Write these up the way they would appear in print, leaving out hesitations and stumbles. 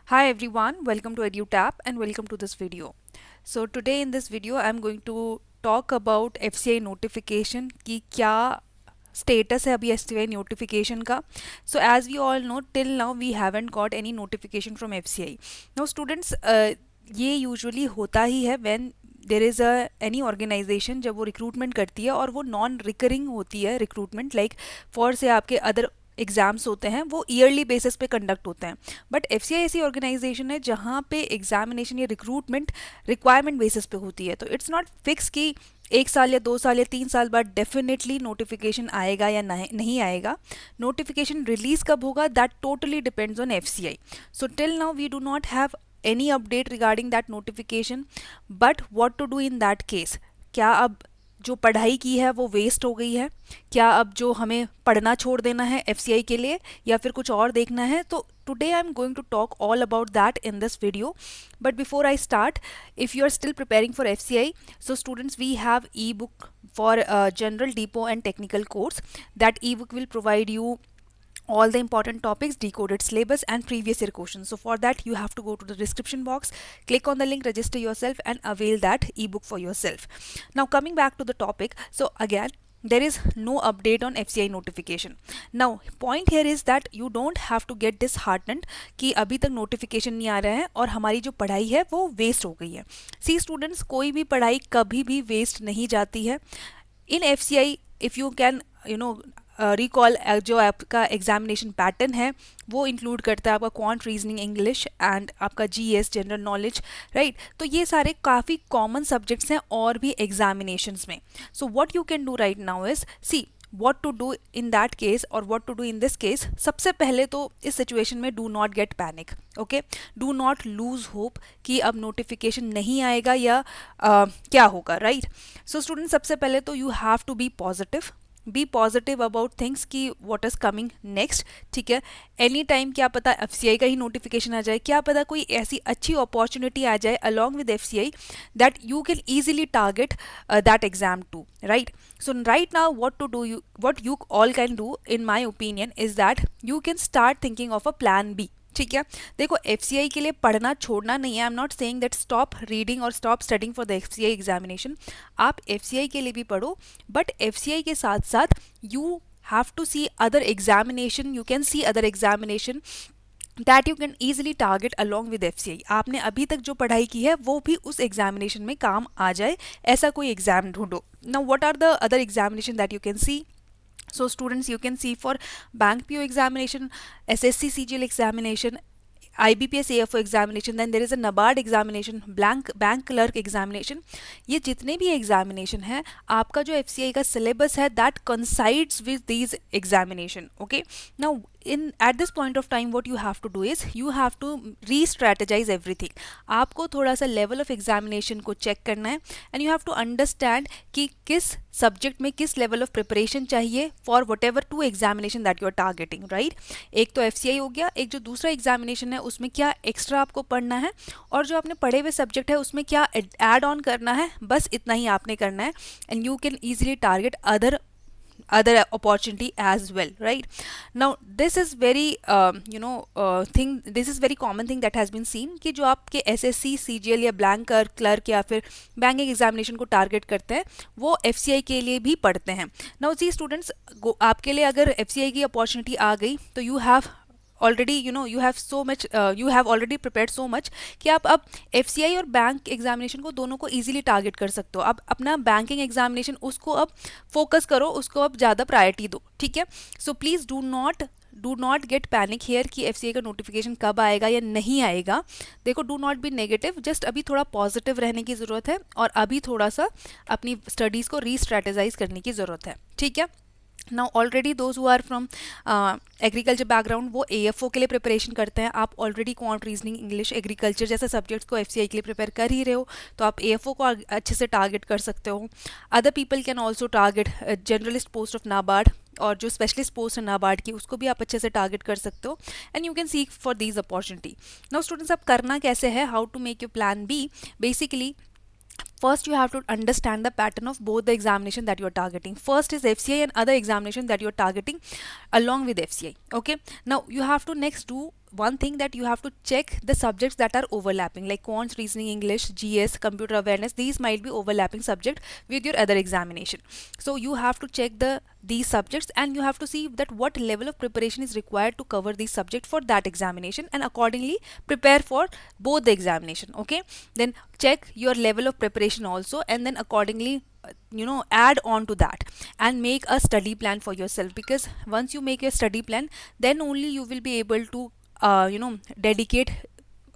Hi everyone, welcome to EduTap and welcome to this video. So today in this video I'm going to talk about FCI notification कि क्या status है अभी FCI notification का. So as we all know till now we haven't got any notification from FCI. Now students ये usually होता ही है when there is any organisation जब वो रिक्रूटमेंट करती है और वो नॉन रिकरिंग होती है रिक्रूटमेंट लाइक फॉर से आपके अदर एग्ज़ाम्स होते हैं वो ईयरली बेसिस पे कंडक्ट होते हैं बट एफसीआई ऐसी ऑर्गेनाइजेशन है जहाँ पे एग्जामिनेशन या रिक्रूटमेंट रिक्वायरमेंट बेसिस पे होती है तो इट्स नॉट फिक्स कि 1 साल या 2 साल या 3 साल बाद डेफिनेटली नोटिफिकेशन आएगा या नहीं आएगा नोटिफिकेशन रिलीज कब होगा that totally depends on FCI so till now we do not have any update regarding that notification but what to do in that case क्या अब जो पढ़ाई की है वो वेस्ट हो गई है क्या अब जो हमें पढ़ना छोड़ देना है एफसीआई के लिए या फिर कुछ और देखना है तो today I'm going to talk all about that in this video but before I start if you are still preparing for FCI so students we have ebook for general depot and technical course that ebook will provide you all the important topics, decoded syllabus and previous year questions. So for that you have to go to the description box, click on the link, register yourself and avail that ebook for yourself. Now coming back to the topic, so again there is no update on FCI notification. Now point here is that you don't have to get disheartened कि अभी तक notification नहीं आ रहा है और हमारी जो पढ़ाई है वो waste हो गई है. See students, कोई भी पढ़ाई कभी भी waste नहीं जाती है. In FCI if you can recall जो आपका एग्जामिनेशन पैटर्न है वो इंक्लूड करता है आपका क्वांट रीजनिंग इंग्लिश एंड आपका जीएस जनरल नॉलेज राइट तो ये सारे काफ़ी कॉमन सब्जेक्ट्स हैं और भी एग्जामिनेशंस में so what you can do right now is see what to do in that case और what to do in this case सबसे पहले तो इस सिचुएशन में do not get panic okay do not lose hope कि अब notification नहीं आएगा या क्या होगा राइट सो स्टूडेंट सबसे पहले तो you have to be positive about things कि what is coming next ठीक है एनी टाइम क्या पता एफसीआई का ही नोटिफिकेशन आ जाए क्या पता कोई ऐसी अच्छी अपॉर्चुनिटी आ जाए along with FCI that you can easily target that exam too right so right now what you all can do in my opinion is that you can start thinking of a plan B ठीक है देखो FCI के लिए पढ़ना छोड़ना नहीं है I am not saying that stop reading और stop studying for the FCI examination आप एफसीआई के लिए भी पढ़ो बट एफसीआई के साथ साथ you have to see other examination you can see other examination that you can easily target along with FCI आपने अभी तक जो पढ़ाई की है वो भी उस एग्जामिनेशन में काम आ जाए ऐसा कोई एग्जाम ढूंढो now what are the other examination that you can see so students you can see for bank PO examination SSC CGL examination IBPS AFO examination then there is a NABARD examination bank clerk examination ये जितने भी examination है आपका जो FCI का syllabus है that coincides with these examination okay now in at this point of time what you have to do is you have to re-strategize everything आपको थोड़ा सा level of examination को check करना है and you have to understand कि किस subject में किस लेवल ऑफ प्रिपरेशन चाहिए for whatever to examination that you are targeting right एक तो एफसीआई हो गया एक जो दूसरा एग्जामिनेशन है उसमें क्या एक्स्ट्रा आपको पढ़ना है और जो आपने पढ़े हुए सब्जेक्ट है उसमें क्या ऐड ऑन करना है बस इतना ही आपने करना है and you can easily target other opportunity as well right now this is very thing this is very common thing that has been seen कि जो आपके एसएससी सीजीएल या ब्लैंक क्लर्क या फिर बैंकिंग एग्जामिनेशन को टारगेट करते हैं वो एफसीआई के लिए भी पढ़ते हैं नाउ सी स्टूडेंट्स आपके लिए अगर एफसीआई की अपॉर्चुनिटी आ गई तो you have already you have so much you have already prepared so much कि आप अब एफसीआई और बैंक एग्जामिनेशन को दोनों को इजीली टारगेट कर सकते हो अब अपना बैंकिंग एग्जामिनेशन उसको अब फोकस करो उसको अब ज़्यादा प्रायोरिटी दो ठीक है so please do not get panic here कि एफसीआई का नोटिफिकेशन कब आएगा या नहीं आएगा देखो do not be negative just अभी थोड़ा पॉजिटिव रहने की ज़रूरत है और अभी थोड़ा सा अपनी स्टडीज़ को रीस्ट्रेटेजाइज करने की ज़रूरत है ठीक है now already those who are from agriculture background वो एएफओ के लिए प्रिपरेशन करते हैं आप already quant reasoning English agriculture जैसे सब्जेक्ट्स को एफसीआई के लिए प्रिपेयर कर ही रहे हो तो आप एएफओ को अच्छे से टारगेट कर सकते हो other people can also target generalist post of NABARD और जो स्पेशलिस्ट पोस्ट है नाबार्ड की उसको भी आप अच्छे से टारगेट कर सकते हो and you can seek for these opportunity now students अब करना कैसे है how to make your plan B basically first you have to understand the pattern of both the examination that you are targeting first is FCI and other examination that you are targeting along with FCI okay now you have to next do one thing that you have to check the subjects that are overlapping, like quants, reasoning, English, GS, computer awareness. These might be overlapping subject with your other examination. So you have to check these subjects, and you have to see that what level of preparation is required to cover these subjects for that examination, and accordingly prepare for both the examination. Okay, then check your level of preparation also, and then accordingly add on to that and make a study plan for yourself, because once you make a study plan, then only you will be able to dedicate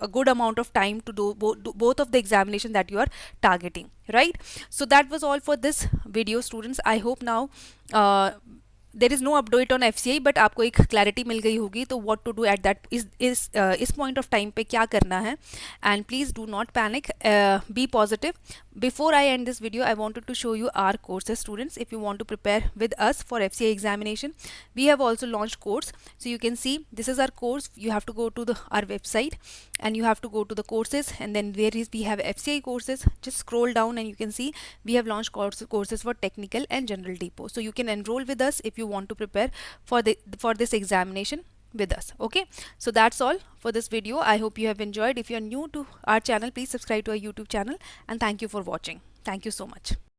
a good amount of time to do both of the examination that you are targeting, right? So that was all for this video, students. I hope now there is no update on FCI, but आपको एक clarity मिल गई होगी तो what to do at that इस point of time पे क्या करना है. And please do not panic, be positive. Before I end this video, I wanted to show you our courses, students. If you want to prepare with us for FCI examination, we have also launched course. So you can see this is our course. You have to go to our website, and you have to go to the courses, and then we have FCI courses. Just scroll down and you can see we have launched courses for technical and general depot. So you can enroll with us if you want to prepare for this examination with us. Okay, so that's all for this video. I hope you have enjoyed. If you are new to our channel, please subscribe to our YouTube channel, and thank you for watching. Thank you so much.